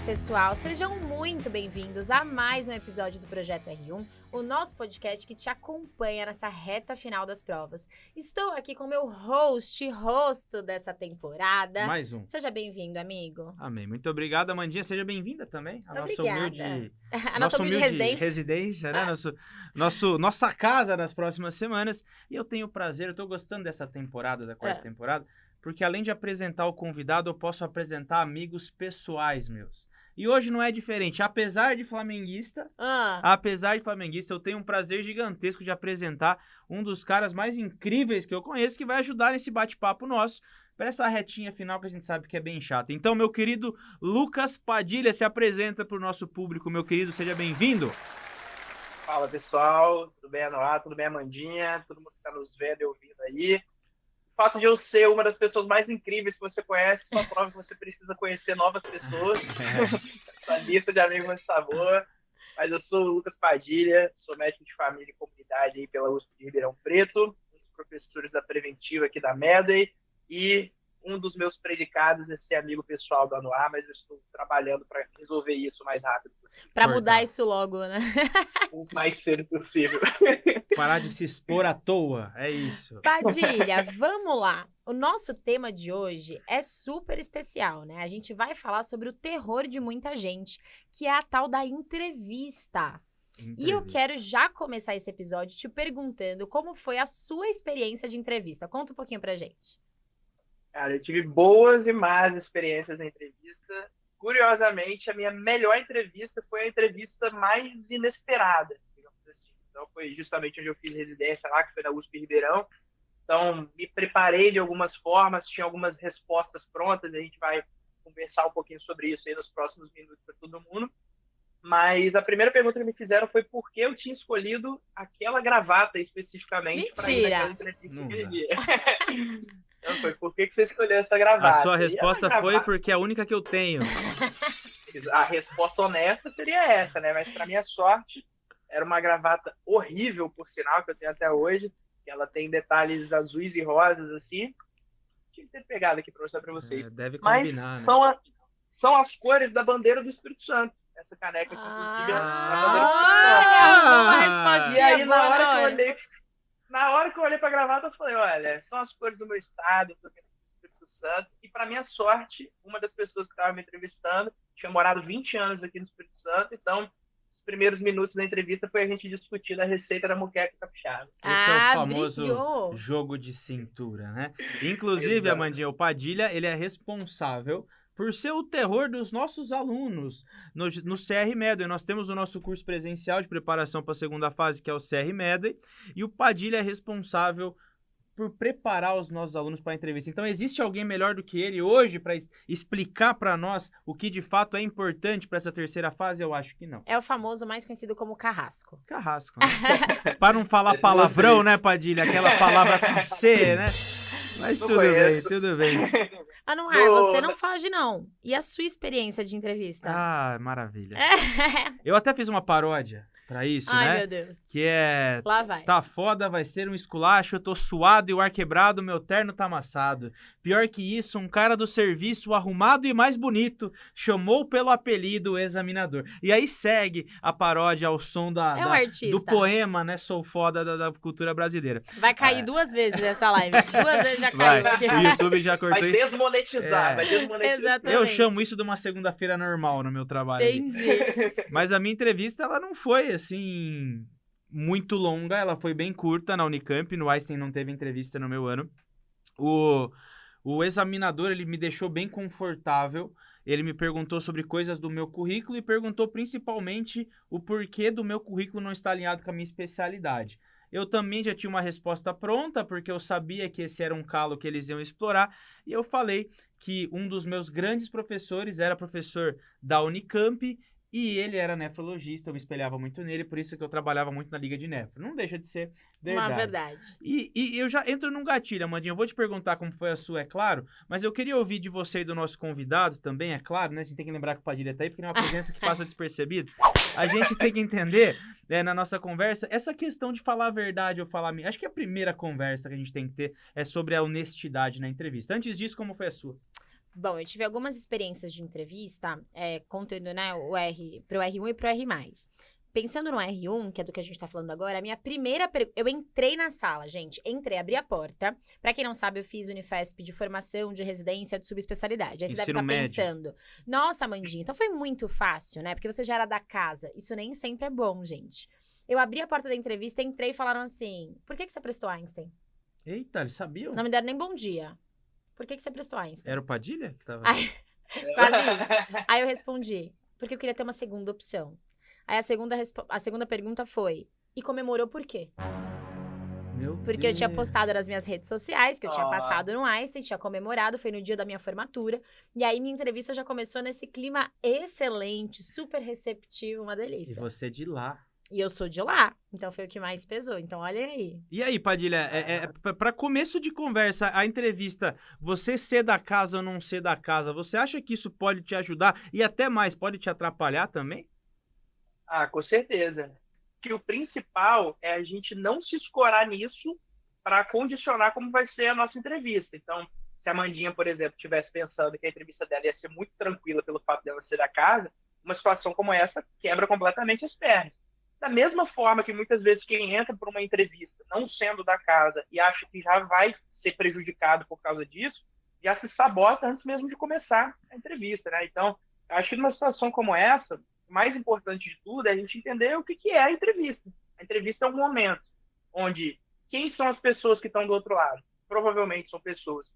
pessoal, sejam muito bem-vindos a mais um episódio do Projeto R1, o nosso podcast que te acompanha nessa reta final das provas. Estou aqui com o meu rosto dessa temporada. Mais um. Seja bem-vindo, amigo. Amém. Muito obrigado, Amandinha. Seja bem-vinda também. A nossa Obrigada. nossa humilde residência, né? Nossa casa nas próximas semanas. E eu tenho o prazer, eu tô gostando dessa temporada, da quarta temporada, porque além de apresentar o convidado, eu posso apresentar amigos pessoais meus. E hoje não é diferente. Apesar de flamenguista, eu tenho um prazer gigantesco de apresentar um dos caras mais incríveis que eu conheço, que vai ajudar nesse bate-papo nosso, para essa retinha final que a gente sabe que é bem chata. Então, meu querido Lucas Padilha, se apresenta para o nosso público. Meu querido, seja bem-vindo. Fala, pessoal. Tudo bem, Anoá? Tudo bem, Amandinha? Todo mundo que está nos vendo e ouvindo aí. O fato de eu ser uma das pessoas mais incríveis que você conhece só prova que você precisa conhecer novas pessoas. Essa lista de amigos está boa. Mas eu sou o Lucas Padilha, sou médico de família e comunidade aí pela USP de Ribeirão Preto, um dos professores da Preventiva aqui da Medway, e um dos meus predicados é ser amigo pessoal do Anoá, mas eu estou trabalhando para resolver isso o mais rápido possível. Para mudar isso logo, né? O mais cedo possível. Parar de se expor à toa, é isso. Padilha, vamos lá. O nosso tema de hoje é super especial, né? A gente vai falar sobre o terror de muita gente, que é a tal da entrevista. E eu quero já começar esse episódio te perguntando como foi a sua experiência de entrevista. Conta um pouquinho pra gente. Cara, eu tive boas e más experiências na entrevista. Curiosamente, a minha melhor entrevista foi a entrevista mais inesperada, digamos assim. Então, foi justamente onde eu fiz residência lá, que foi na USP Ribeirão. Então, me preparei de algumas formas, tinha algumas respostas prontas, a gente vai conversar um pouquinho sobre isso aí nos próximos minutos para todo mundo. Mas a primeira pergunta que me fizeram foi por que eu tinha escolhido aquela gravata especificamente para ir naquela entrevista aquele dia. Então foi, por que você escolheu essa gravata? A sua resposta foi porque é a única que eu tenho. A resposta honesta seria essa, né? Mas para minha sorte, era uma gravata horrível, por sinal, que eu tenho até hoje. Que ela tem detalhes azuis e rosas, assim. Tinha que ter pegado aqui para mostrar para vocês. Deve combinar, mas né? são as cores da bandeira do Espírito Santo. Essa caneca aqui, inclusive, é a bandeira do uma Espírito Santo. E aí, na hora que eu olhei para a gravata, eu falei, olha, são as cores do meu estado, eu tô aqui no Espírito Santo. E, para minha sorte, uma das pessoas que estava me entrevistando tinha morado 20 anos aqui no Espírito Santo, então os primeiros minutos da entrevista foi a gente discutindo a receita da moqueca capixaba. Esse é o famoso jogo de cintura, né? Inclusive, Amandinha, o Padilha, ele é responsável por ser o terror dos nossos alunos no CR Medway. Nós temos o nosso curso presencial de preparação para a segunda fase, que é o CR Medway, e o Padilha é responsável por preparar os nossos alunos para a entrevista. Então, existe alguém melhor do que ele hoje para explicar para nós o que de fato é importante para essa terceira fase? Eu acho que não. É o famoso mais conhecido como carrasco. Carrasco, né? Para não falar palavrão, né, Padilha? Aquela palavra com C, né? Mas tudo bem. Você não foge, não. E a sua experiência de entrevista? Ah, maravilha. Eu até fiz uma paródia pra isso, né? Ai, meu Deus. Que é... Lá vai. Tá foda, vai ser um esculacho, eu tô suado e o ar quebrado, meu terno tá amassado. Pior que isso, um cara do serviço, arrumado e mais bonito, chamou pelo apelido examinador. E aí segue a paródia ao som do poema, né? Sou foda da cultura brasileira. Vai cair 2 vezes essa live. 2 vezes já caiu. O YouTube já cortou. Vai desmonetizar, Exatamente. Eu chamo isso de uma segunda-feira normal no meu trabalho. Entendi. Mas a minha entrevista, ela não foi, assim, muito longa. Ela foi bem curta na Unicamp. No Einstein não teve entrevista no meu ano. O examinador, ele me deixou bem confortável. Ele me perguntou sobre coisas do meu currículo e perguntou principalmente o porquê do meu currículo não estar alinhado com a minha especialidade. Eu também já tinha uma resposta pronta, porque eu sabia que esse era um calo que eles iam explorar, e eu falei que um dos meus grandes professores era professor da Unicamp, e ele era nefrologista, eu me espelhava muito nele, por isso que eu trabalhava muito na Liga de Nefro. Não deixa de ser verdade. Uma verdade. E eu já entro num gatilho, Amandinha. Eu vou te perguntar como foi a sua, é claro, mas eu queria ouvir de você e do nosso convidado também, é claro, né? A gente tem que lembrar que o Padilha tá aí, porque não é uma presença que passa despercebida. A gente tem que entender, né, na nossa conversa, essa questão de falar a verdade ou falar... Acho que a primeira conversa que a gente tem que ter é sobre a honestidade na entrevista. Antes disso, como foi a sua? Bom, eu tive algumas experiências de entrevista, contando, né, pro R1 e pro R+. Pensando no R1, que é do que a gente tá falando agora, a minha primeira eu entrei na sala, gente. Abri a porta. Pra quem não sabe, eu fiz Unifesp de formação, de residência, de subespecialidade. Aí você deve estar pensando, nossa, Amandinha, então foi muito fácil, né? Porque você já era da casa. Isso nem sempre é bom, gente. Eu abri a porta da entrevista, entrei e falaram assim, por que você prestou Einstein? Eita, eles sabiam? Não me deram nem bom dia. Por que você prestou Einstein? Era o Padilha que tava... Quase isso. Aí eu respondi, porque eu queria ter uma segunda opção. Aí a segunda pergunta foi, e comemorou por quê? Porque eu tinha postado nas minhas redes sociais, que eu tinha passado no Einstein, tinha comemorado, foi no dia da minha formatura. E aí minha entrevista já começou nesse clima excelente, super receptivo, uma delícia. E você de lá. E eu sou de lá, então foi o que mais pesou, então olha aí. E aí, Padilha, pra começo de conversa, a entrevista, você ser da casa ou não ser da casa, você acha que isso pode te ajudar e até mais, pode te atrapalhar também? Com certeza. Que o principal é a gente não se escorar nisso para condicionar como vai ser a nossa entrevista. Então, se a Amandinha, por exemplo, estivesse pensando que a entrevista dela ia ser muito tranquila pelo fato dela ser da casa, uma situação como essa quebra completamente as pernas. Da mesma forma que muitas vezes quem entra por uma entrevista não sendo da casa e acha que já vai ser prejudicado por causa disso, já se sabota antes mesmo de começar a entrevista, né? Então, acho que numa situação como essa, o mais importante de tudo é a gente entender o que é a entrevista. A entrevista é um momento onde quem são as pessoas que estão do outro lado? Provavelmente são pessoas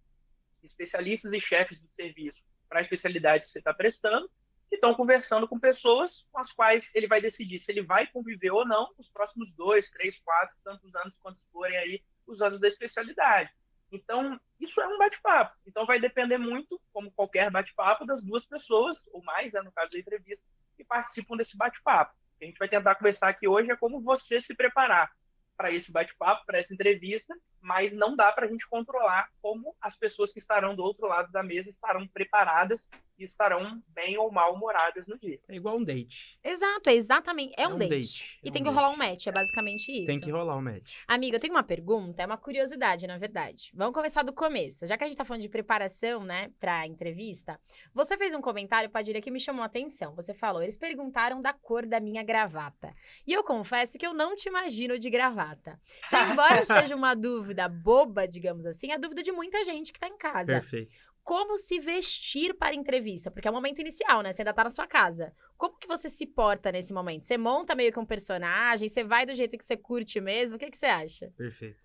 especialistas e chefes do serviço para a especialidade que você está prestando, que estão conversando com pessoas com as quais ele vai decidir se ele vai conviver ou não nos próximos 2, 3, 4, tantos anos quantos forem aí os anos da especialidade. Então, isso é um bate-papo. Então, vai depender muito, como qualquer bate-papo, das duas pessoas, ou mais, né, no caso da entrevista, que participam desse bate-papo. O que a gente vai tentar conversar aqui hoje é como você se preparar para esse bate-papo, para essa entrevista, mas não dá para a gente controlar como as pessoas que estarão do outro lado da mesa estarão preparadas e estarão bem ou mal-humoradas no dia. É igual um date. Exato, é exatamente. É um date. E tem que rolar um match, é basicamente isso. Tem que rolar um match. Amiga, eu tenho uma pergunta, é uma curiosidade, na verdade. Vamos começar do começo. Já que a gente tá falando de preparação, né, pra entrevista, você fez um comentário, Padilha, que me chamou a atenção. Você falou, eles perguntaram da cor da minha gravata. E eu confesso que eu não te imagino de gravata. Então, embora seja uma dúvida boba, digamos assim, é a dúvida de muita gente que tá em casa. Perfeito. Como se vestir para a entrevista? Porque é o momento inicial, né? Você ainda tá na sua casa. Como que você se porta nesse momento? Você monta meio que um personagem? Você vai do jeito que você curte mesmo? O que você acha? Perfeito.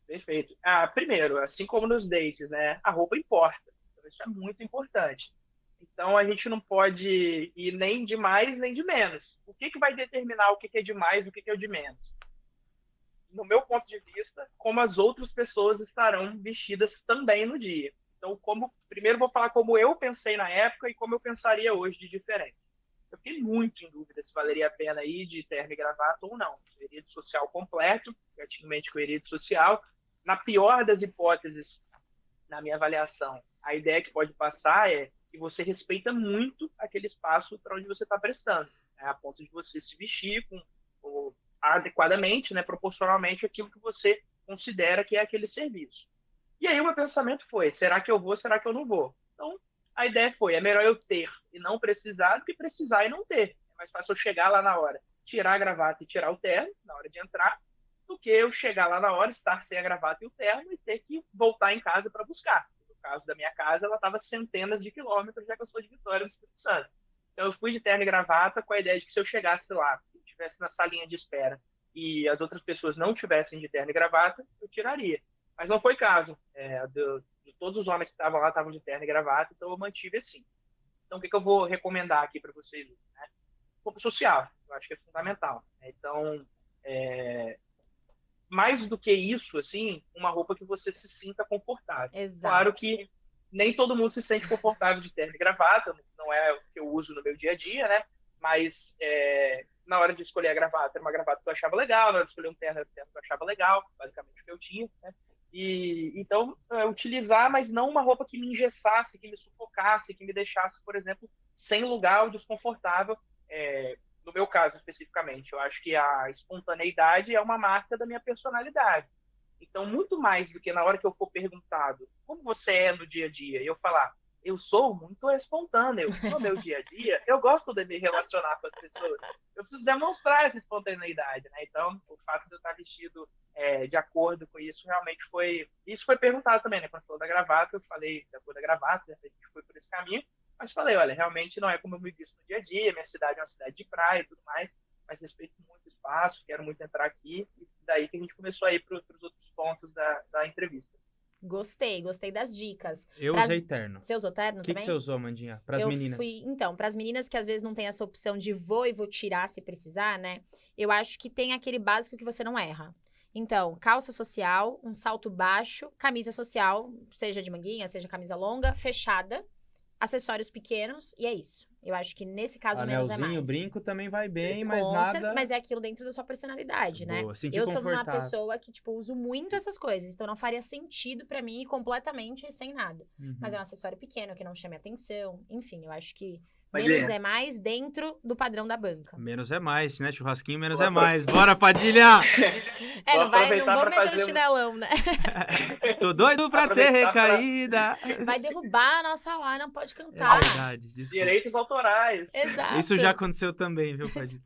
Perfeito. Primeiro, assim como nos dates, né? A roupa importa. Então, isso é muito importante. Então, a gente não pode ir nem de mais, nem de menos. O que vai determinar o que é de mais e o que é o de menos? No meu ponto de vista, como as outras pessoas estarão vestidas também no dia. Então, primeiro vou falar como eu pensei na época e como eu pensaria hoje de diferente. Eu fiquei muito em dúvida se valeria a pena ir de terno e gravata ou não. Eu iria de social completo, praticamente que eu iria de social. Na pior das hipóteses, na minha avaliação, a ideia que pode passar é que você respeita muito aquele espaço para onde você está prestando, né? A ponto de você se vestir adequadamente, né, proporcionalmente aquilo que você considera que é aquele serviço. E aí o meu pensamento foi, será que eu vou, será que eu não vou? Então, a ideia foi, é melhor eu ter e não precisar do que precisar e não ter. É mais fácil eu chegar lá na hora, tirar a gravata e tirar o terno na hora de entrar, do que eu chegar lá na hora, estar sem a gravata e o terno e ter que voltar em casa para buscar. No caso da minha casa, ela estava centenas de quilômetros, já que eu sou de Vitória, no Espírito Santo. Então, eu fui de terno e gravata com a ideia de que se eu chegasse lá, estivesse na salinha de espera e as outras pessoas não tivessem de terno e gravata, eu tiraria. Mas não foi caso. De todos os homens que estavam lá estavam de terno e gravata, então eu mantive assim. Então, o que eu vou recomendar aqui para vocês? Né? Roupa social, eu acho que é fundamental. Então, mais do que isso, assim, uma roupa que você se sinta confortável. Exato. Claro que nem todo mundo se sente confortável de terno e gravata, não é o que eu uso no meu dia a dia, né? Mas na hora de escolher a gravata, era uma gravata que eu achava legal, na hora de escolher um terno, era um terno que eu achava legal, basicamente o que eu tinha, né? E então, utilizar, mas não uma roupa que me engessasse, que me sufocasse, que me deixasse, por exemplo, sem lugar ou desconfortável. No meu caso, especificamente, eu acho que a espontaneidade é uma marca da minha personalidade. Então, muito mais do que na hora que eu for perguntado como você é no dia a dia, e eu falar, eu sou muito espontâneo. No meu dia a dia, eu gosto de me relacionar com as pessoas. Eu preciso demonstrar essa espontaneidade, né? Então, o fato de eu estar vestido de acordo com isso realmente foi... Isso foi perguntado também, né? Quando falou da gravata, eu falei da cor da gravata, né? A gente foi por esse caminho. Mas falei, olha, realmente não é como eu me visto no dia a dia, minha cidade é uma cidade de praia e tudo mais, mas respeito muito o espaço, quero muito entrar aqui. E daí que a gente começou a ir para os outros pontos da entrevista. Gostei das dicas. Eu usei terno. Você usou terno O que também? você usou, Amandinha? Para as meninas? Então, para as meninas que às vezes não tem essa opção de vou tirar se precisar, né? Eu acho que tem aquele básico que você não erra. Então, calça social, um salto baixo, camisa social, seja de manguinha, seja camisa longa, fechada, acessórios pequenos, e é isso. Eu acho que nesse caso menos é mais. Brinco também vai bem, mas nada... Mas é aquilo dentro da sua personalidade, né? Boa, Eu sou uma pessoa que, tipo, uso muito essas coisas. Então, não faria sentido pra mim ir completamente sem nada. Mas é um acessório pequeno, que não chame atenção. Enfim, eu acho que menos é mais dentro do padrão da banca. Menos é mais, né? Churrasquinho, menos é mais. Bora, Padilha! Não vou meter no chinelão, né? Tô doido pra ter recaída. Vai derrubar a nossa live, não pode cantar. É verdade, desculpa. Direitos autorais. Exato. Isso já aconteceu também, viu, Padilha?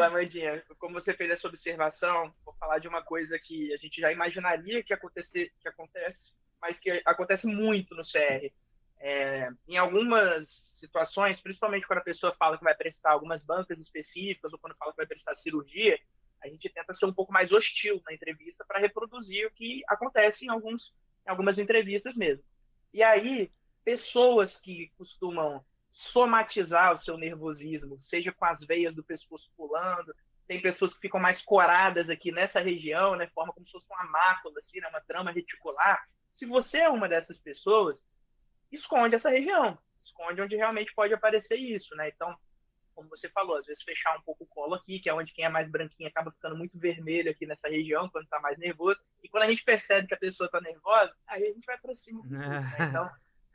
Amandinha, como você fez essa observação, vou falar de uma coisa que a gente já imaginaria que acontece, mas que acontece muito no CR. Em algumas situações, principalmente quando a pessoa fala que vai prestar algumas bancas específicas ou quando fala que vai prestar cirurgia, a gente tenta ser um pouco mais hostil na entrevista para reproduzir o que acontece em algumas entrevistas mesmo. E aí, pessoas que costumam somatizar o seu nervosismo, seja com as veias do pescoço pulando, tem pessoas que ficam mais coradas aqui nessa região, né, forma como se fosse uma mácula, assim, né, uma trama reticular. Se você é uma dessas pessoas, esconde essa região, esconde onde realmente pode aparecer isso, né? Então, como você falou, às vezes fechar um pouco o colo aqui, que é onde quem é mais branquinho acaba ficando muito vermelho aqui nessa região, quando está mais nervoso. E quando a gente percebe que a pessoa está nervosa, aí a gente vai para cima. Né? Então,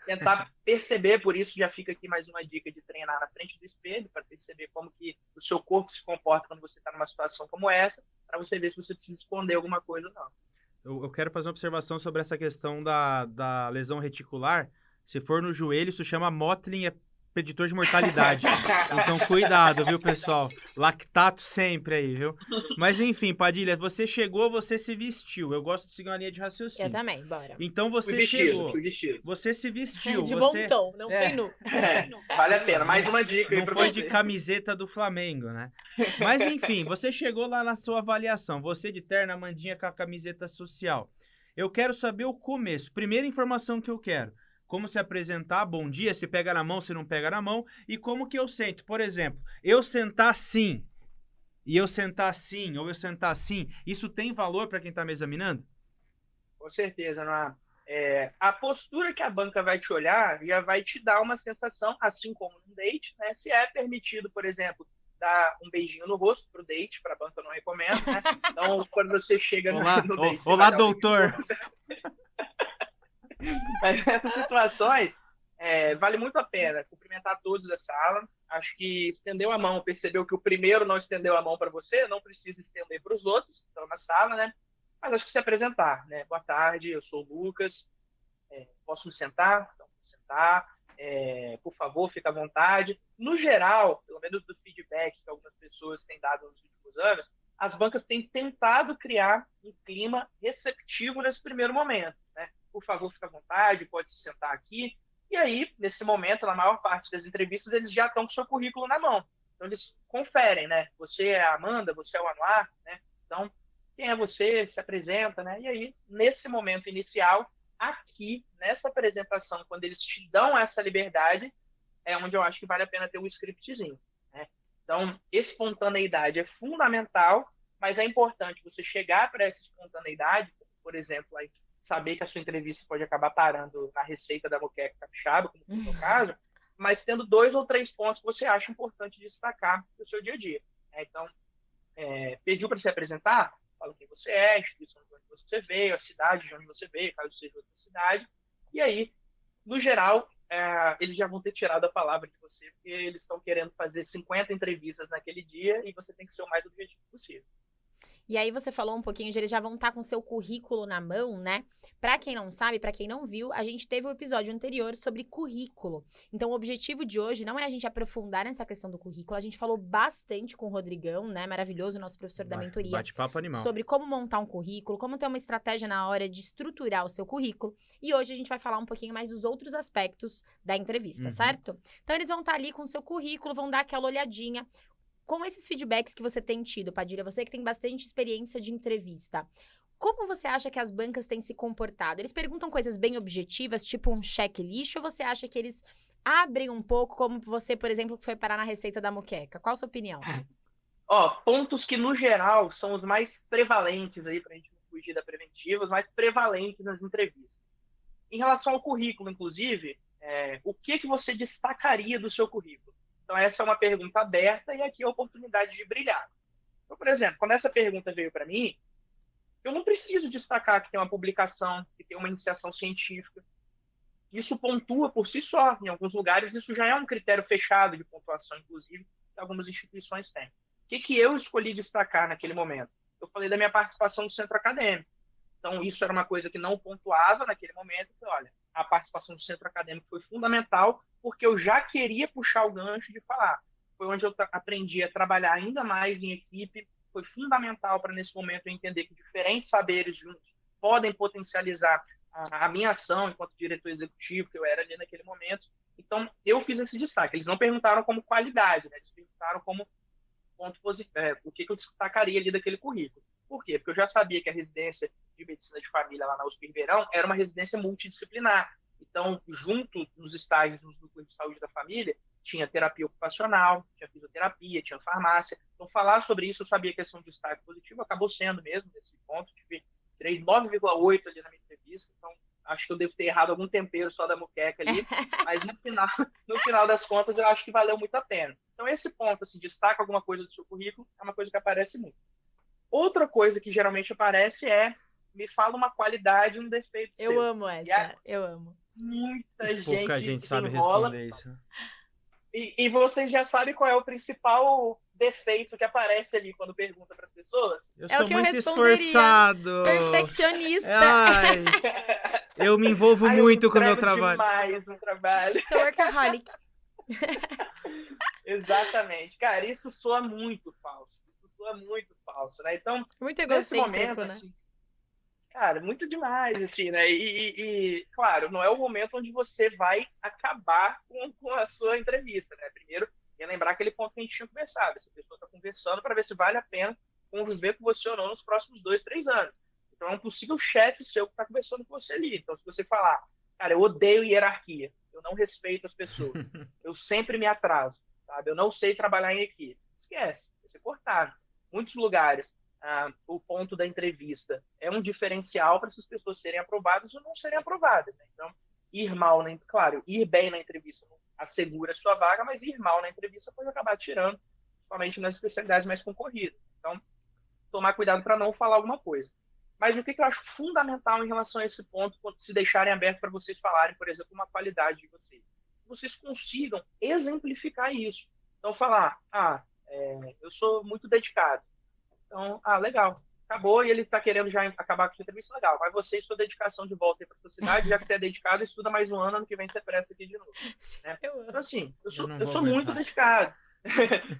tentar perceber, por isso já fica aqui mais uma dica de treinar na frente do espelho, para perceber como que o seu corpo se comporta quando você está numa situação como essa, para você ver se você precisa esconder alguma coisa ou não. Eu quero fazer uma observação sobre essa questão da lesão reticular. Se for no joelho, isso chama Mottling, é preditor de mortalidade. Então, cuidado, viu, pessoal? Lactato sempre aí, viu? Mas, enfim, Padilha, você chegou, você se vestiu. Eu gosto de seguir uma linha de raciocínio. Eu também, bora. Então, você chegou. Você se vestiu. De bom tom, não foi nu. Vale a pena. Mais uma dica aí pra você. Não foi de camiseta do Flamengo, né? Mas, enfim, você chegou lá na sua avaliação. Você de terno, Amandinha com a camiseta social. Eu quero saber o começo. Primeira informação que eu quero. Como se apresentar, bom dia, se pega na mão, se não pega na mão, e como que eu sento. Por exemplo, eu sentar assim, e eu sentar assim, ou eu sentar assim, isso tem valor para quem está me examinando? Com certeza, Noah. A postura que a banca vai te olhar já vai te dar uma sensação, assim como num date, né? Se é permitido, por exemplo, dar um beijinho no rosto pro date, para a banca eu não recomendo, né? Então, quando você chega no date... Olá, doutor! Mas nessas situações, vale muito a pena cumprimentar todos da sala. Acho que estendeu a mão, percebeu que o primeiro não estendeu a mão para você, não precisa estender para os outros que estão na sala, né? Mas acho que se apresentar, né? Boa tarde, eu sou o Lucas, posso me sentar? Então, vou sentar. Por favor, fique à vontade. No geral, pelo menos do feedback que algumas pessoas têm dado nos últimos anos, as bancas têm tentado criar um clima receptivo nesse primeiro momento, né? Por favor, fique à vontade, pode se sentar aqui. E aí, nesse momento, na maior parte das entrevistas, eles já estão com o seu currículo na mão. Então, eles conferem, né? Você é a Amanda, você é o Anuar, né? Então, quem é você? Se apresenta, né? E aí, nesse momento inicial, aqui, nessa apresentação, quando eles te dão essa liberdade, é onde eu acho que vale a pena ter um scriptzinho, né? Então, espontaneidade é fundamental, mas é importante você chegar para essa espontaneidade, por exemplo, aí, saber que a sua entrevista pode acabar parando na receita da moqueca capixaba, como foi o meu caso, mas tendo 2 ou 3 pontos que você acha importante destacar no seu dia a dia. Então, pediu para se apresentar, fala quem você é, a instituição de onde você veio, a cidade de onde você veio, caso seja outra cidade, e aí, no geral, eles já vão ter tirado a palavra de você, porque eles estão querendo fazer 50 entrevistas naquele dia e você tem que ser o mais objetivo possível. E aí você falou um pouquinho de eles já vão estar com seu currículo na mão, né? Pra quem não sabe, pra quem não viu, a gente teve um episódio anterior sobre currículo. Então, o objetivo de hoje não é a gente aprofundar nessa questão do currículo. A gente falou bastante com o Rodrigão, né? Maravilhoso, nosso professor da mentoria. Bate-papo animal. Sobre como montar um currículo, como ter uma estratégia na hora de estruturar o seu currículo. E hoje a gente vai falar um pouquinho mais dos outros aspectos da entrevista, certo? Então, eles vão estar ali com o seu currículo, vão dar aquela olhadinha. Com esses feedbacks que você tem tido, Padilha, você que tem bastante experiência de entrevista, como você acha que as bancas têm se comportado? Eles perguntam coisas bem objetivas, tipo um checklist, ou você acha que eles abrem um pouco, como você, por exemplo, que foi parar na receita da moqueca? Qual a sua opinião? Pontos que, no geral, são os mais prevalentes aí, pra gente não fugir da preventiva, os mais prevalentes nas entrevistas. Em relação ao currículo, inclusive, o que você destacaria do seu currículo? Então, essa é uma pergunta aberta e aqui é a oportunidade de brilhar. Então, por exemplo, quando essa pergunta veio para mim, eu não preciso destacar que tem uma publicação, que tem uma iniciação científica. Isso pontua por si só. Em alguns lugares, isso já é um critério fechado de pontuação, inclusive, que algumas instituições têm. O que eu escolhi destacar naquele momento? Eu falei da minha participação no centro acadêmico. Então, isso era uma coisa que não pontuava naquele momento. Eu falei, olha, a participação do centro acadêmico foi fundamental porque eu já queria puxar o gancho de falar. Foi onde eu aprendi a trabalhar ainda mais em equipe. Foi fundamental para, nesse momento, eu entender que diferentes saberes juntos podem potencializar a minha ação enquanto diretor executivo, que eu era ali naquele momento. Então, eu fiz esse destaque. Eles não perguntaram como qualidade, né? Eles perguntaram como ponto positivo, o que eu destacaria ali daquele currículo. Por quê? Porque eu já sabia que a residência de medicina de família lá na USP Ribeirão era uma residência multidisciplinar. Então, junto nos estágios nos núcleos de saúde da família, tinha terapia ocupacional, tinha fisioterapia, tinha farmácia. Então, falar sobre isso, eu sabia que ia ser um destaque positivo, acabou sendo mesmo nesse ponto. Tirei 9,8 ali na minha entrevista, então acho que eu devo ter errado algum tempero só da moqueca ali, mas no final das contas, eu acho que valeu muito a pena. Então, esse ponto, assim, destaca alguma coisa do seu currículo, é uma coisa que aparece muito. Outra coisa que geralmente aparece me fala uma qualidade e um defeito seu. Eu amo essa, eu amo. Pouca gente sabe responder isso. E vocês já sabem qual é o principal defeito que aparece ali quando pergunta para as pessoas? Eu sou muito esforçado. Perfeccionista. Ai, eu me envolvo muito com o meu trabalho. Demais no trabalho. Sou workaholic. Exatamente. Cara, isso soa muito falso. Né? Então, muito nesse egocêntrico, momento, né? assim, cara, muito demais, assim, né? E, claro, não é o momento onde você vai acabar com a sua entrevista, né? Primeiro, lembrar aquele ponto que a gente tinha conversado. Essa pessoa está conversando para ver se vale a pena conviver com você ou não nos próximos 2, 3 anos. Então, é um possível chefe seu que está conversando com você ali. Então, se você falar, cara, eu odeio hierarquia, eu não respeito as pessoas, eu sempre me atraso, sabe? Eu não sei trabalhar em equipe. Esquece, vai ser cortado. Muitos lugares, o ponto da entrevista é um diferencial para essas pessoas serem aprovadas ou não serem aprovadas. Né? Então, ir bem na entrevista assegura a sua vaga, mas ir mal na entrevista pode acabar tirando, principalmente nas especialidades mais concorridas. Então, tomar cuidado para não falar alguma coisa. Mas o que eu acho fundamental em relação a esse ponto, quando se deixarem aberto para vocês falarem, por exemplo, uma qualidade de vocês, que vocês consigam exemplificar isso. Então, falar, eu sou muito dedicado. Então, legal, acabou e ele está querendo já acabar com a entrevista, legal. Mas você e sua dedicação de volta para a sua cidade, já que você é dedicado, estuda mais um ano que vem você presta aqui de novo. Né? Então, assim, eu sou muito dedicado.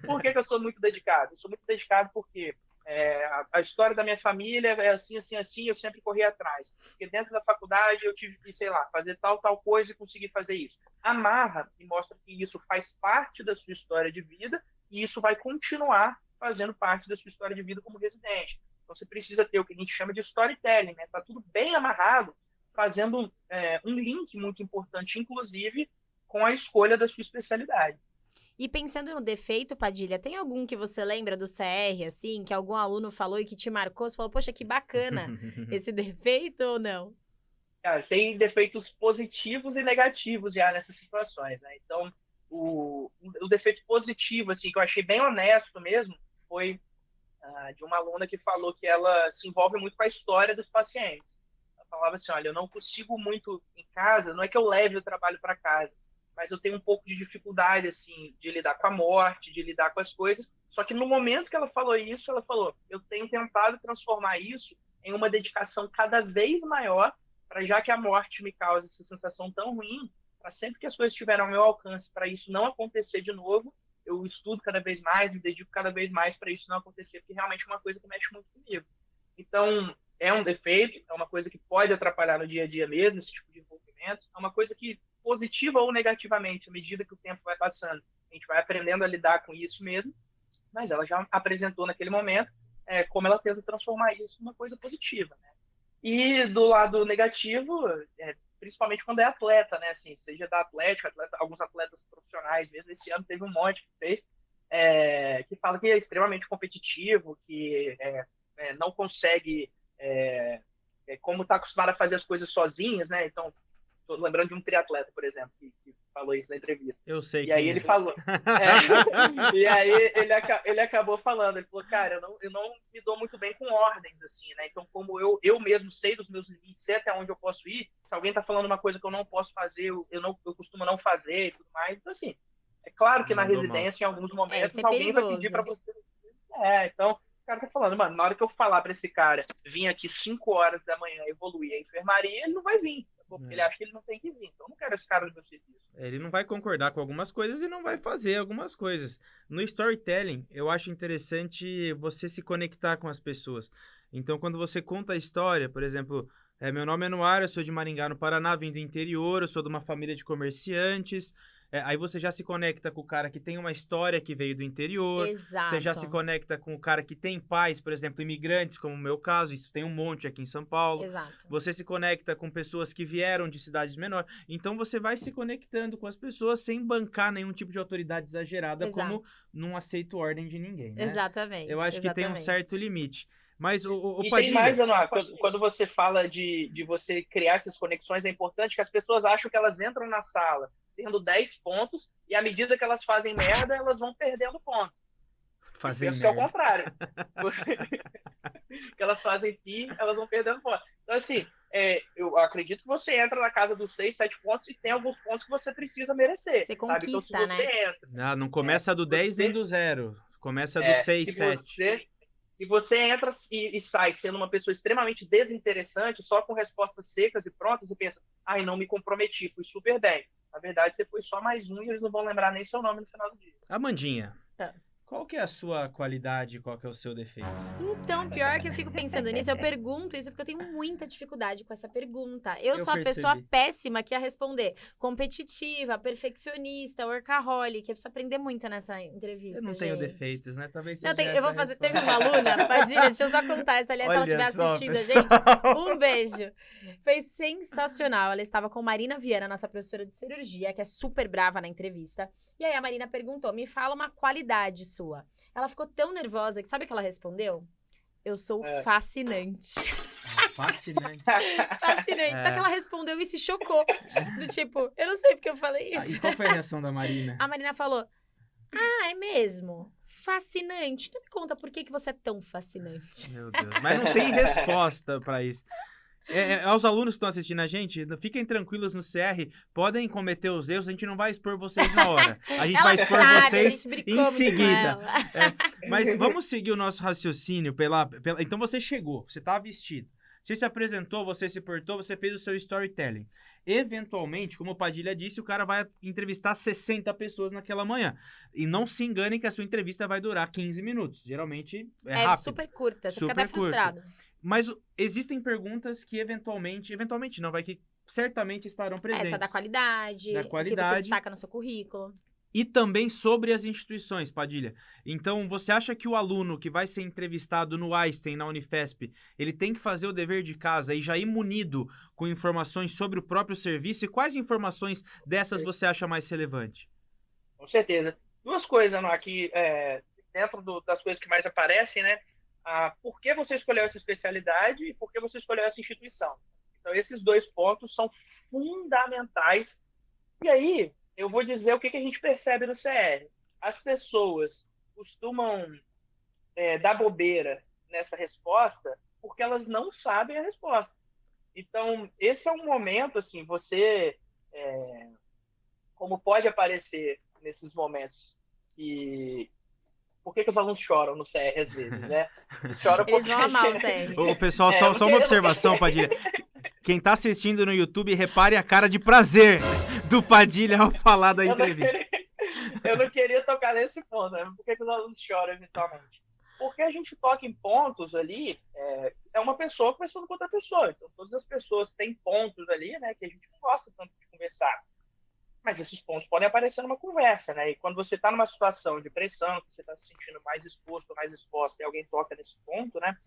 Por que eu sou muito dedicado? Eu sou muito dedicado porque a história da minha família é assim, assim, assim, eu sempre corri atrás. Porque dentro da faculdade eu tive que, fazer tal coisa e conseguir fazer isso. Amarra e mostra que isso faz parte da sua história de vida e isso vai continuar fazendo parte da sua história de vida como residente. Então, você precisa ter o que a gente chama de storytelling, né? Tá tudo bem amarrado, fazendo um link muito importante, inclusive, com a escolha da sua especialidade. E pensando no defeito, Padilha, tem algum que você lembra do CR, assim, que algum aluno falou e que te marcou? Você falou, poxa, que bacana esse defeito ou não? Cara, tem defeitos positivos e negativos já nessas situações, né? Então, o defeito positivo, assim, que eu achei bem honesto mesmo, foi de uma aluna que falou que ela se envolve muito com a história dos pacientes. Ela falava assim, olha, eu não consigo muito em casa, não é que eu leve o trabalho para casa, mas eu tenho um pouco de dificuldade, assim, de lidar com a morte, de lidar com as coisas. Só que no momento que ela falou isso, ela falou, eu tenho tentado transformar isso em uma dedicação cada vez maior, para já que a morte me causa essa sensação tão ruim, para sempre que as coisas estiverem ao meu alcance, para isso não acontecer de novo, eu estudo cada vez mais, me dedico cada vez mais para isso não acontecer, porque realmente é uma coisa que mexe muito comigo. Então, é um defeito, é uma coisa que pode atrapalhar no dia a dia mesmo, esse tipo de envolvimento, é uma coisa que, positiva ou negativamente, à medida que o tempo vai passando, a gente vai aprendendo a lidar com isso mesmo, mas ela já apresentou naquele momento como ela tenta transformar isso numa coisa positiva, né? E do lado negativo, principalmente quando é atleta, né? Assim, seja da Atlética, alguns atletas profissionais mesmo, esse ano teve um monte que fez, que fala que é extremamente competitivo, que não consegue, como está acostumado a fazer as coisas sozinhos, né? Então, tô lembrando de um triatleta, por exemplo, que falou isso na entrevista. Eu sei e aí ele falou. E aí ele acabou falando, ele falou, cara, eu não me dou muito bem com ordens, assim, né? Então, como eu mesmo sei dos meus limites, sei até onde eu posso ir, se alguém tá falando uma coisa que eu não posso fazer, eu costumo não fazer e tudo mais. Então, assim, é claro que na residência, em alguns momentos, alguém vai pedir pra você. Então, o cara tá falando, mano, na hora que eu falar pra esse cara vir aqui 5 horas da manhã evoluir a enfermaria, ele não vai vir. Porque ele acha que ele não tem que vir. Então, eu não quero esse cara no meu serviço. Ele não vai concordar com algumas coisas e não vai fazer algumas coisas. No storytelling, eu acho interessante você se conectar com as pessoas. Então, quando você conta a história, por exemplo, meu nome é Noara, eu sou de Maringá, no Paraná, vim do interior, eu sou de uma família de comerciantes. Aí você já se conecta com o cara que tem uma história que veio do interior. Exato. Você já se conecta com o cara que tem pais, por exemplo, imigrantes, como o meu caso. Isso tem um monte aqui em São Paulo. Exato. Você se conecta com pessoas que vieram de cidades menores. Então, você vai se conectando com as pessoas sem bancar nenhum tipo de autoridade exagerada, como não aceito ordem de ninguém, né? Exatamente. Eu acho que tem um certo limite. Mas o e Padilha... tem mais, Ana, quando você fala de você criar essas conexões, é importante que as pessoas acham que elas entram na sala tendo 10 pontos, e à medida que elas fazem merda, elas vão perdendo pontos. Fazem merda. Que é o contrário. Que elas fazem pi, elas vão perdendo pontos. Então, assim, eu acredito que você entra na casa dos 6, 7 pontos e tem alguns pontos que você precisa merecer. Você sabe? conquista, então, se você né? entra... Não começa do 10 nem do 0. Começa do 6, 7. Se você entra e sai sendo uma pessoa extremamente desinteressante, só com respostas secas e prontas, você pensa, não me comprometi, fui super bem. Na verdade, você foi só mais um e eles não vão lembrar nem seu nome no final do dia. Amandinha, qual que é a sua qualidade e qual que é o seu defeito? Então, pior que eu fico pensando nisso, eu pergunto isso porque eu tenho muita dificuldade com essa pergunta. Eu sou a pessoa péssima que ia responder. Competitiva, perfeccionista, workaholic. Eu preciso aprender muito nessa entrevista, Eu não tenho defeitos, né? Talvez seja eu vou fazer. Teve uma aluna, Padilha, deixa eu só contar essa, aliás, se ela estiver assistindo, gente. Um beijo. Foi sensacional. Ela estava com Marina Viana, nossa professora de cirurgia, que é super brava na entrevista. E aí a Marina perguntou, me fala uma qualidade sua. Ela ficou tão nervosa que sabe o que ela respondeu? Eu sou fascinante. Fascinante. Fascinante. Só que ela respondeu e se chocou. Do tipo, eu não sei porque eu falei isso. E qual foi a reação da Marina? A Marina falou, é mesmo? Fascinante. Então me conta por que você é tão fascinante. Meu Deus. Mas não tem resposta pra isso. Aos alunos que estão assistindo a gente, fiquem tranquilos no CR, podem cometer os erros, a gente não vai expor vocês na hora. A gente vai expor vocês em seguida. Mas vamos seguir o nosso raciocínio Então você chegou, você tá vestido. Você se apresentou, você se portou, você fez o seu storytelling. Eventualmente, como o Padilha disse, o cara vai entrevistar 60 pessoas naquela manhã. E não se engane que a sua entrevista vai durar 15 minutos. Geralmente é rápido. Super curta, você super fica até frustrado. Mas existem perguntas que eventualmente não, vai que certamente estarão presentes. Essa da qualidade, o que você destaca no seu currículo. E também sobre as instituições, Padilha. Então, você acha que o aluno que vai ser entrevistado no Einstein, na Unifesp, ele tem que fazer o dever de casa e já ir munido com informações sobre o próprio serviço? E quais informações dessas você acha mais relevante? Com certeza. Duas coisas, Ana, aqui dentro das coisas que mais aparecem, né? Por que você escolheu essa especialidade e por que você escolheu essa instituição. Então, esses 2 pontos são fundamentais. E aí, eu vou dizer o que a gente percebe no CR. As pessoas costumam dar bobeira nessa resposta porque elas não sabem a resposta. Então, esse é um momento, assim, você, como pode aparecer nesses momentos que... Por que os alunos choram no CR às vezes, né? Eles vão amar o CR. Ô, pessoal, só uma observação, Padilha. Quem tá assistindo no YouTube, repare a cara de prazer do Padilha ao falar da entrevista. Eu não queria tocar nesse ponto, né? Por que os alunos choram eventualmente? Porque a gente toca em pontos ali, é uma pessoa conversando com outra pessoa. Então, todas as pessoas têm pontos ali, né, que a gente não gosta tanto de conversar. Mas esses pontos podem aparecer numa conversa, né? E quando você está numa situação de pressão, que você está se sentindo mais exposto, mais exposta, e alguém toca nesse ponto, né?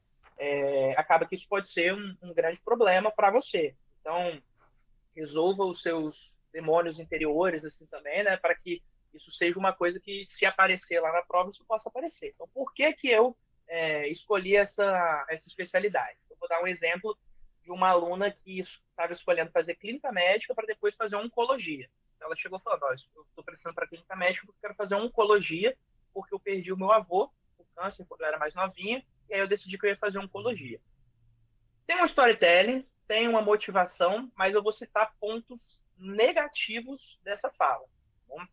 Acaba que isso pode ser um grande problema para você. Então, resolva os seus demônios interiores, assim, também, né? Para que isso seja uma coisa que, se aparecer lá na prova, isso possa aparecer. Então, por que eu escolhi essa especialidade? Eu vou dar um exemplo de uma aluna que estava escolhendo fazer clínica médica para depois fazer oncologia. Ela chegou falando, eu estou precisando para clínica médica porque eu quero fazer oncologia, porque eu perdi o meu avô, o câncer, quando eu era mais novinha, e aí eu decidi que eu ia fazer oncologia. Tem um storytelling, tem uma motivação, mas eu vou citar pontos negativos dessa fala. Bom,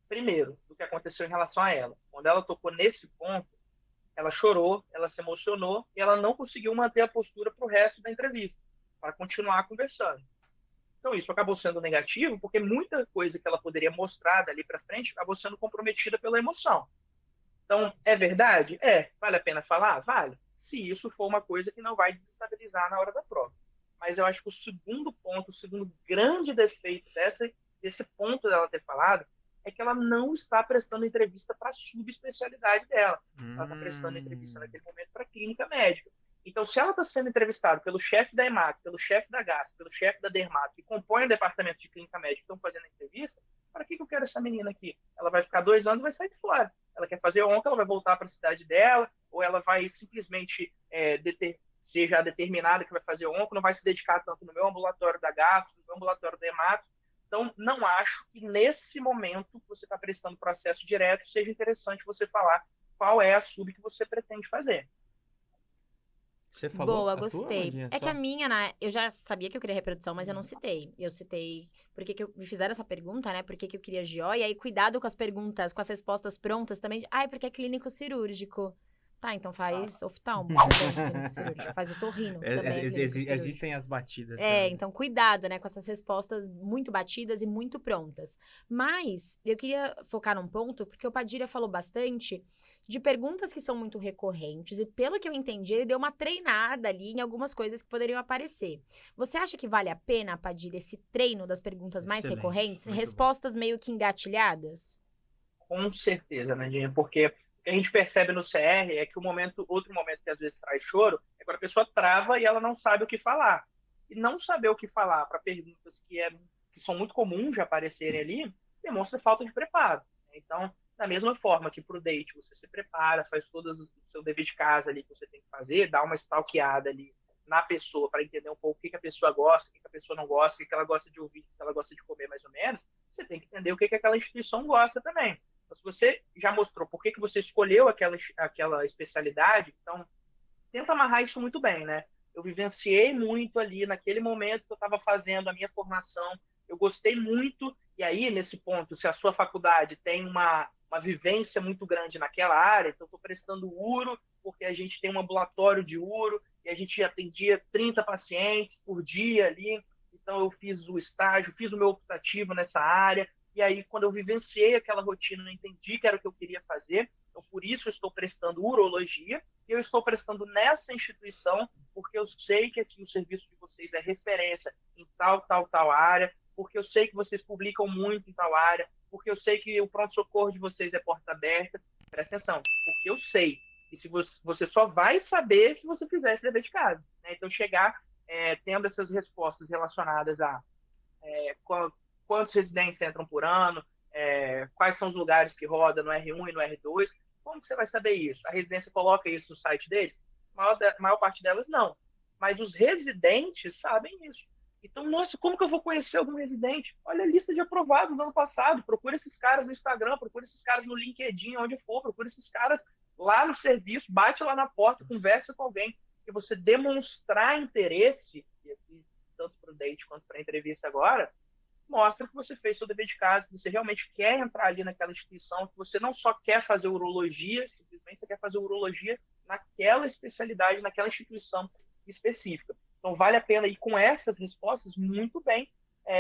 primeiro, do que aconteceu em relação a ela. Quando ela tocou nesse ponto, ela chorou, ela se emocionou, e ela não conseguiu manter a postura para o resto da entrevista, para continuar conversando. Então, isso acabou sendo negativo, porque muita coisa que ela poderia mostrar dali para frente acabou sendo comprometida pela emoção. Então, é verdade? Vale a pena falar? Vale. Se isso for uma coisa que não vai desestabilizar na hora da prova. Mas eu acho que o segundo ponto, o segundo grande defeito desse ponto dela ter falado, é que ela não está prestando entrevista para a subespecialidade dela. Ela está prestando entrevista naquele momento para a clínica médica. Então, se ela está sendo entrevistada pelo chefe da hemato, pelo chefe da gastro, pelo chefe da dermato, que compõe o departamento de clínica médica, que estão fazendo a entrevista, para que eu quero essa menina aqui? Ela vai ficar 2 anos e vai sair de fora. Ela quer fazer onco, ela vai voltar para a cidade dela, ou ela vai simplesmente ser já determinada que vai fazer onco, não vai se dedicar tanto no meu ambulatório da gastro, no meu ambulatório da hemato. Então, não acho que nesse momento que você está prestando processo direto seja interessante você falar qual é a sub que você pretende fazer. Você falou? Boa, gostei. Que a minha, né, eu já sabia que eu queria reprodução, mas eu não citei. Eu citei porque que me fizeram essa pergunta, né? Por que eu queria GO? E aí, cuidado com as perguntas, com as respostas prontas também. Porque é clínico cirúrgico. Tá, então faz oftalmo. Clínico cirúrgico. Faz otorrino também. Existem as batidas. Então cuidado, né, com essas respostas muito batidas e muito prontas. Mas eu queria focar num ponto, porque o Padilha falou bastante de perguntas que são muito recorrentes, e pelo que eu entendi, ele deu uma treinada ali em algumas coisas que poderiam aparecer. Você acha que vale a pena, Padilha, esse treino das perguntas mais recorrentes? Respostas meio que engatilhadas? Com certeza, Nandinha, porque o que a gente percebe no CR é que outro momento que às vezes traz choro é quando a pessoa trava e ela não sabe o que falar. E não saber o que falar para perguntas que são muito comuns de aparecerem ali, demonstra falta de preparo. Então, da mesma forma que para o date você se prepara, faz todo o seu dever de casa ali que você tem que fazer, dá uma stalkeada ali na pessoa para entender um pouco o que a pessoa gosta, o que a pessoa não gosta, o que ela gosta de ouvir, o que ela gosta de comer mais ou menos, você tem que entender o que aquela instituição gosta também. Então, se você já mostrou por que você escolheu aquela especialidade, então tenta amarrar isso muito bem, né? Eu vivenciei muito ali naquele momento que eu estava fazendo a minha formação, eu gostei muito, e aí, nesse ponto, se a sua faculdade tem uma vivência muito grande naquela área, então estou prestando uro, porque a gente tem um ambulatório de uro, e a gente atendia 30 pacientes por dia ali, então eu fiz o estágio, fiz o meu optativo nessa área, e aí quando eu vivenciei aquela rotina, eu entendi que era o que eu queria fazer, então por isso eu estou prestando urologia, e eu estou prestando nessa instituição, porque eu sei que aqui o serviço de vocês é referência em tal área, porque eu sei que vocês publicam muito em tal área, porque eu sei que o pronto-socorro de vocês é porta aberta. Presta atenção, porque eu sei. E se você só vai saber se você fizer esse dever de casa. Né? Então, chegar tendo essas respostas relacionadas a quantos residentes entram por ano, quais são os lugares que roda no R1 e no R2, como você vai saber isso? A residência coloca isso no site deles? A maior parte delas não. Mas os residentes sabem isso. Então, nossa, como que eu vou conhecer algum residente? Olha a lista de aprovados do ano passado, procura esses caras no Instagram, procura esses caras no LinkedIn, onde for, procura esses caras lá no serviço, bate lá na porta, conversa com alguém. E você demonstrar interesse, e aqui, tanto para o date quanto para a entrevista agora, mostra que você fez seu dever de casa, que você realmente quer entrar ali naquela instituição, que você não só quer fazer urologia, simplesmente você quer fazer urologia naquela especialidade, naquela instituição específica. Então, vale a pena ir com essas respostas muito bem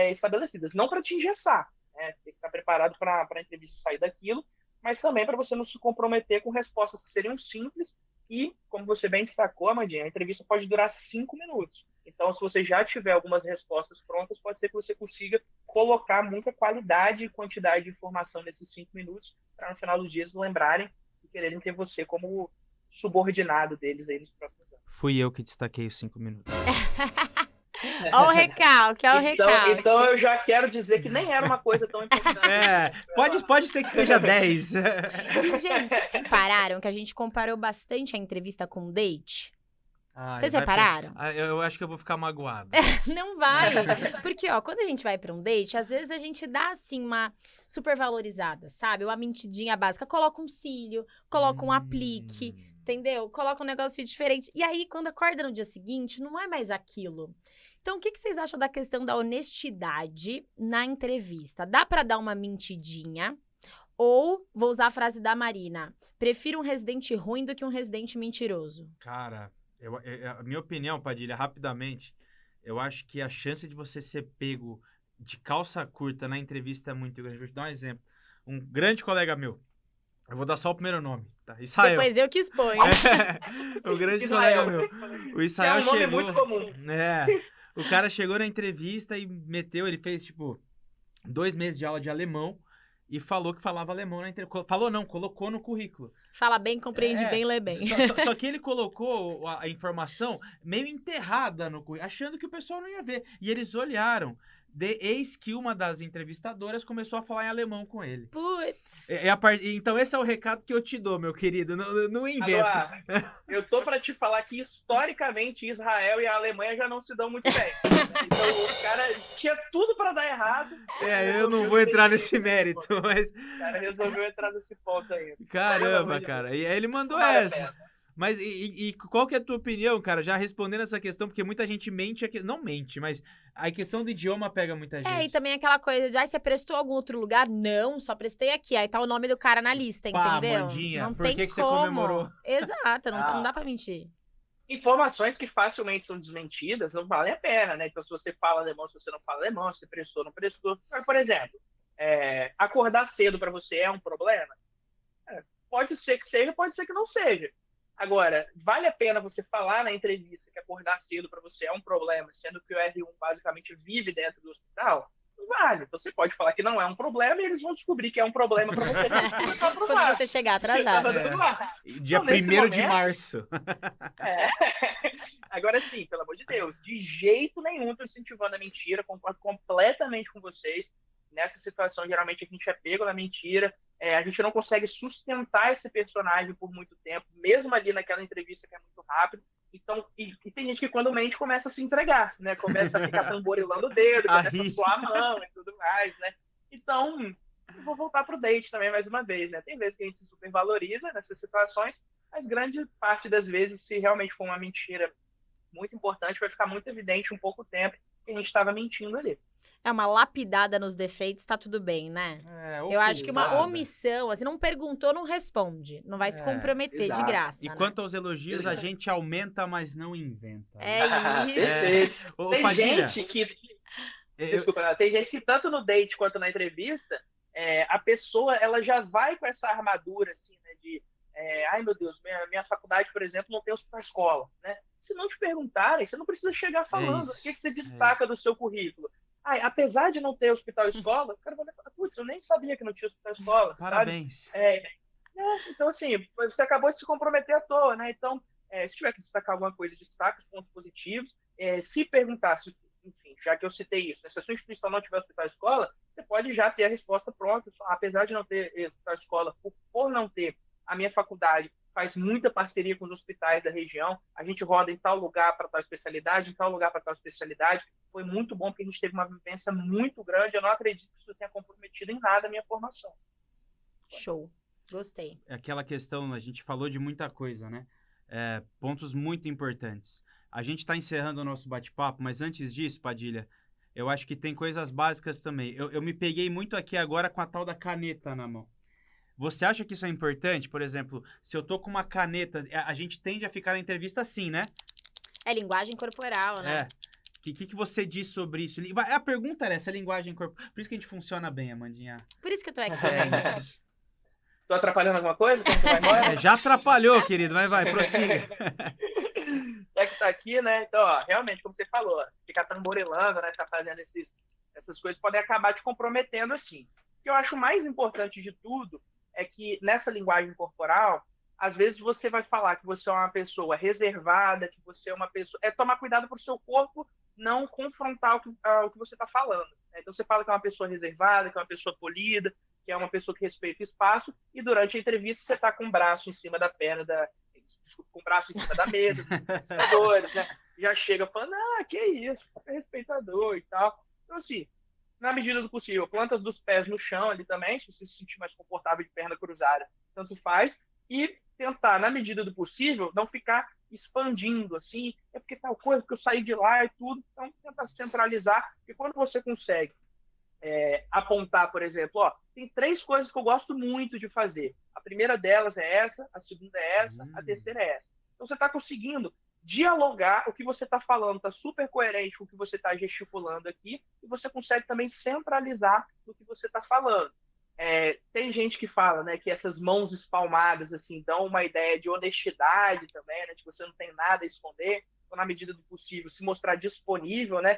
estabelecidas. Não para te engessar, né? Tem que estar preparado para a entrevista sair daquilo, mas também para você não se comprometer com respostas que seriam simples e, como você bem destacou, Amandinha, a entrevista pode durar 5 minutos. Então, se você já tiver algumas respostas prontas, pode ser que você consiga colocar muita qualidade e quantidade de informação nesses 5 minutos para, no final dos dias, lembrarem e quererem ter você como subordinado deles aí nos próximos anos. Fui eu que destaquei os 5 minutos. Ó o recalque, ó o recalque. Então eu já quero dizer que nem era uma coisa tão importante. Pode ser que seja 10. E, gente, vocês repararam que a gente comparou bastante a entrevista com o date? Vocês repararam? Eu acho que eu vou ficar magoado. Não vai. Porque, ó, quando a gente vai pra um date, às vezes a gente dá, assim, uma super valorizada, sabe? Uma mentidinha básica. Coloca um cílio, coloca um aplique, entendeu? Coloca um negócio diferente. E aí, quando acorda no dia seguinte, não é mais aquilo. Então, o que vocês acham da questão da honestidade na entrevista? Dá pra dar uma mentidinha? Ou, vou usar a frase da Marina, prefiro um residente ruim do que um residente mentiroso? Cara, a minha opinião, Padilha, rapidamente, eu acho que a chance de você ser pego de calça curta na entrevista é muito grande. Vou te dar um exemplo. Um grande colega meu, eu vou dar só o primeiro nome, tá? Israel. Depois eu que exponho. O grande Israel. Colega meu. O Israel nome chegou... muito comum. O cara chegou na entrevista e ele fez, 2 meses de aula de alemão e falou que falava alemão na entrevista. Falou não, colocou no currículo. Fala bem, compreende bem, lê bem. Só que ele colocou a informação meio enterrada no currículo, achando que o pessoal não ia ver. E eles olharam. Eis que uma das entrevistadoras começou a falar em alemão com ele. Putz! Então esse é o recado que eu te dou, meu querido. Não inventa. Agora, eu tô pra te falar que, historicamente, Israel e a Alemanha já não se dão muito bem. Então, o cara tinha tudo pra dar errado. Eu não vou entrar nesse mérito, mas... O cara resolveu entrar nesse ponto aí. Caramba, cara. E aí ele mandou essa. Mas e qual que é a tua opinião, cara? Já respondendo essa questão, porque muita gente mente, não mente, mas a questão do idioma pega muita gente. E também aquela coisa de, você prestou algum outro lugar? Não, só prestei aqui. Aí tá o nome do cara na lista, entendeu? Amandinha, não por tem que como. Você comemorou? Exato, não dá pra mentir. Informações que facilmente são desmentidas não valem a pena, né? Então, se você fala alemão, se você não fala alemão, se prestou, não prestou. Por exemplo, acordar cedo para você é um problema? Pode ser que seja, pode ser que não seja. Agora, vale a pena você falar na entrevista que acordar cedo para você é um problema, sendo que o R1 basicamente vive dentro do hospital? Não vale. Então, você pode falar que não é um problema e eles vão descobrir que é um problema para você. Quando você chegar atrasado. Dia 1º de março. Agora sim, pelo amor de Deus, de jeito nenhum estou incentivando a mentira, concordo completamente com vocês. Nessa situação, geralmente, a gente é pego na mentira, a gente não consegue sustentar esse personagem por muito tempo, mesmo ali naquela entrevista que é muito rápido. Então, e tem gente que quando mente começa a se entregar, né? Começa a ficar tamborilando o dedo, começa a suar a mão e tudo mais, né? Então, eu vou voltar pro date também mais uma vez, né? Tem vezes que a gente se supervaloriza nessas situações, mas grande parte das vezes, se realmente for uma mentira muito importante, vai ficar muito evidente em pouco tempo que a gente estava mentindo ali. É uma lapidada nos defeitos, tá tudo bem, né? Eu acho que uma omissão, assim, não perguntou, não responde. Não vai se comprometer de graça. E quanto aos elogios, a gente aumenta, mas não inventa. Isso. Tem gente que... Desculpa, tem gente que tanto no date quanto na entrevista, a pessoa, ela já vai com essa armadura, assim, né, de... ai, meu Deus, minha faculdade, por exemplo, não tem hospital-escola, né? Se não te perguntarem, você não precisa chegar falando. O que você destaca do seu currículo? Apesar de não ter hospital-escola, o cara vai falar, putz, eu nem sabia que não tinha hospital-escola. Parabéns. Então, assim, você acabou de se comprometer à toa, né? Então, se tiver que destacar alguma coisa, destaque os pontos positivos. Se perguntar, enfim, já que eu citei isso, se a sua instituição não tiver hospital-escola, você pode já ter a resposta pronta. Apesar de não ter hospital-escola, por não ter, a minha faculdade faz muita parceria com os hospitais da região, a gente roda em tal lugar para tal especialidade, em tal lugar para tal especialidade. Foi muito bom, porque a gente teve uma vivência muito grande. Eu não acredito que isso tenha comprometido em nada a minha formação. Show. Gostei. Aquela questão, a gente falou de muita coisa, né? Pontos muito importantes. A gente está encerrando o nosso bate-papo, mas antes disso, Padilha, eu acho que tem coisas básicas também. Eu me peguei muito aqui agora com a tal da caneta na mão. Você acha que isso é importante? Por exemplo, se eu tô com uma caneta, a gente tende a ficar na entrevista assim, né? É linguagem corporal, né? É. O que você diz sobre isso? A pergunta era essa, linguagem corporal. Por isso que a gente funciona bem, Amandinha. Por isso que eu tô aqui. É isso. Tô atrapalhando alguma coisa? Quando você vai embora? Já atrapalhou, querido, mas vai, prossiga. Já que tá aqui, né? Então, ó, realmente, como você falou, ficar tamborilando, né? Tá fazendo essas coisas podem acabar te comprometendo, assim. O que eu acho mais importante de tudo é que nessa linguagem corporal, às vezes você vai falar que você é uma pessoa reservada, que você é uma pessoa... É tomar cuidado para o seu corpo não confrontar o que você está falando. Né? Então, você fala que é uma pessoa reservada, que é uma pessoa polida, que é uma pessoa que respeita o espaço, e durante a entrevista você está com o braço em cima da perna com o braço em cima da mesa, dos né? Já chega falando, que isso, é respeitador e tal. Então, assim, na medida do possível, plantas dos pés no chão ali também, se você se sentir mais confortável de perna cruzada, tanto faz, e tentar, na medida do possível, não ficar expandindo, assim, é porque tal coisa, porque eu saí de lá e tudo, então tenta centralizar, porque quando você consegue apontar, por exemplo, tem 3 coisas que eu gosto muito de fazer. A primeira delas é essa, a segunda é essa, a terceira é essa. Então você está conseguindo dialogar, o que você está falando está super coerente com o que você está gesticulando aqui, e você consegue também centralizar no que você está falando. Tem gente que fala, né, que essas mãos espalmadas assim, dão uma ideia de honestidade também, né, de que você não tem nada a esconder, então, na medida do possível, se mostrar disponível, né?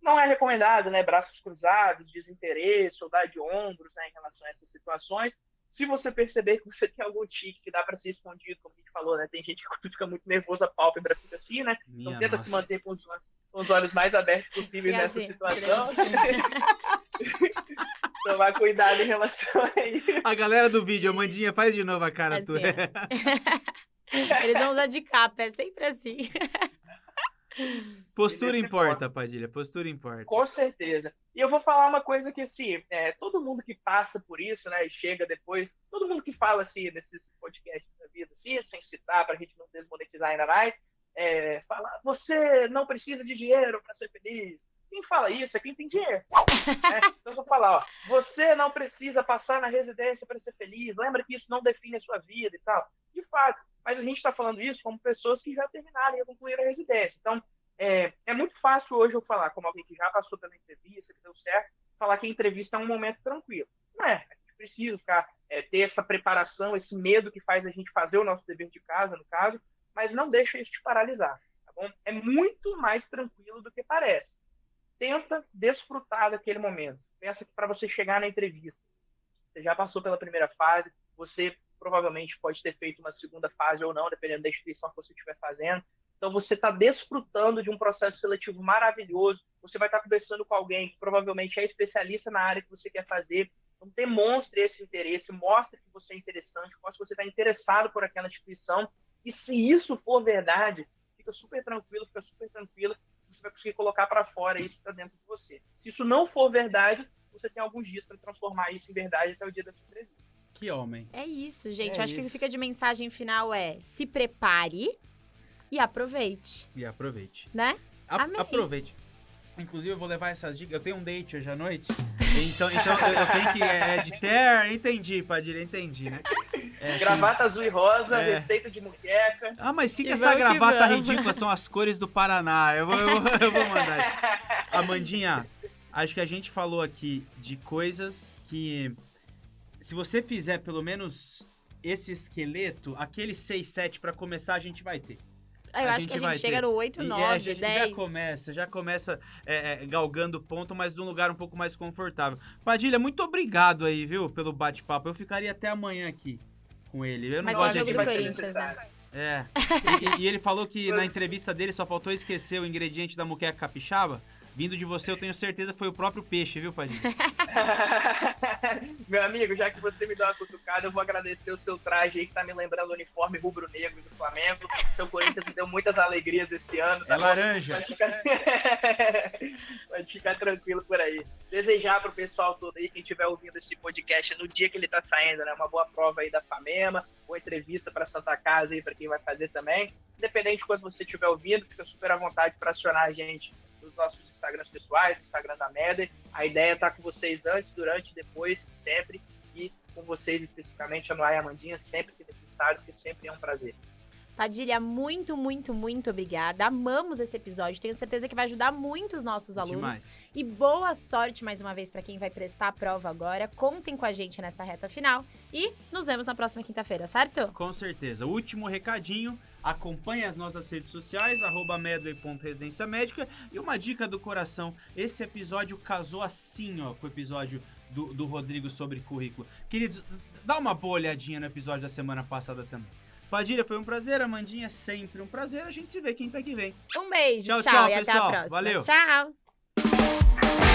Não é recomendado, né, braços cruzados, desinteresse ou dar de ombros, né, em relação a essas situações. Se você perceber que você tem algum tique que dá para ser escondido, como a gente falou, né, tem gente que fica muito nervosa, a pálpebra fica assim, né? Então tenta se manter com os olhos mais abertos possíveis nessa situação. Tomar cuidado em relação a isso. A galera do vídeo, Amandinha, faz de novo a cara tua. Eles vão usar de capa, é sempre assim. Postura importa, Padilha, postura importa. Com certeza. E eu vou falar uma coisa que, assim, todo mundo que passa por isso, né, e chega depois, todo mundo que fala, assim, nesses podcasts da vida, assim, sem citar, pra gente não desmonetizar ainda mais, fala, você não precisa de dinheiro para ser feliz. Quem fala isso é quem tem dinheiro. Né? Então eu vou falar, você não precisa passar na residência para ser feliz, lembra que isso não define a sua vida e tal. De fato, mas a gente está falando isso como pessoas que já terminaram e concluíram a residência. Então, é muito fácil hoje eu falar, como alguém que já passou pela entrevista, que deu certo, falar que a entrevista é um momento tranquilo. Não é, a gente precisa ter essa preparação, esse medo que faz a gente fazer o nosso dever de casa, no caso, mas não deixa isso te paralisar, tá bom? É muito mais tranquilo do que parece. Tenta desfrutar daquele momento. Pensa que para você chegar na entrevista, você já passou pela primeira fase, você provavelmente pode ter feito uma segunda fase ou não, dependendo da instituição que você estiver fazendo. Então, você está desfrutando de um processo seletivo maravilhoso, você vai estar conversando com alguém que provavelmente é especialista na área que você quer fazer. Então, demonstre esse interesse, mostre que você é interessante, mostre que você está interessado por aquela instituição. E se isso for verdade, fica super tranquilo, você vai conseguir colocar para fora isso para dentro de você. Se isso não for verdade, você tem alguns dias para transformar isso em verdade até o dia da sua entrevista. Que homem. É isso, gente. Eu acho que o que fica de mensagem final é se prepare e aproveite. Né? Amei. Aproveite. Inclusive, eu vou levar essas dicas. Eu tenho um date hoje à noite. Então eu tenho que... de terra. Entendi, Padilha, entendi, né? Gravata azul e rosa, receita de muqueca. Mas o que essa gravata ridícula? São as cores do Paraná. Eu vou mandar. Amandinha, acho que a gente falou aqui de coisas que... Se você fizer pelo menos esse esqueleto, aquele 6, 7 pra começar, a gente vai ter. Eu acho que a gente chega no 8, 9, 10. Já começa galgando ponto, mas de um lugar um pouco mais confortável. Padilha, muito obrigado aí, viu, pelo bate-papo. Eu ficaria até amanhã aqui com ele. Eu não gosto de jogo do Corinthians, né? E ele falou que na entrevista dele só faltou esquecer o ingrediente da muqueca capixaba. Vindo de você, eu tenho certeza que foi o próprio peixe, viu, Padilha? Meu amigo, já que você me deu uma cutucada, eu vou agradecer o seu traje aí, que tá me lembrando o uniforme rubro-negro do Flamengo. Seu Corinthians me deu muitas alegrias esse ano. Tá laranja. Pode ficar tranquilo por aí. Desejar pro pessoal todo aí, quem estiver ouvindo esse podcast no dia que ele tá saindo, né? Uma boa prova aí da Famema, boa entrevista pra Santa Casa aí, pra quem vai fazer também. Independente de quando você estiver ouvindo, fica super à vontade para acionar a gente nos nossos Instagrams pessoais, no Instagram da Medley. A ideia é estar com vocês antes, durante, depois, sempre. E com vocês especificamente, a Noa e a Amandinha, sempre que necessário, porque sempre é um prazer. Padilha, muito, muito, muito obrigada. Amamos esse episódio. Tenho certeza que vai ajudar muito os nossos alunos. Demais. E boa sorte mais uma vez para quem vai prestar a prova agora. Contem com a gente nessa reta final. E nos vemos na próxima quinta-feira, certo? Com certeza. Último recadinho. Acompanhe as nossas redes sociais, @medley.residência-médica. E uma dica do coração. Esse episódio casou assim, ó, com o episódio do Rodrigo sobre currículo. Queridos, dá uma boa olhadinha no episódio da semana passada também. Padilha, foi um prazer. Amandinha, sempre um prazer. A gente se vê quinta que vem. Um beijo, Tchau, tchau e pessoal. até a próxima. Valeu. Tchau.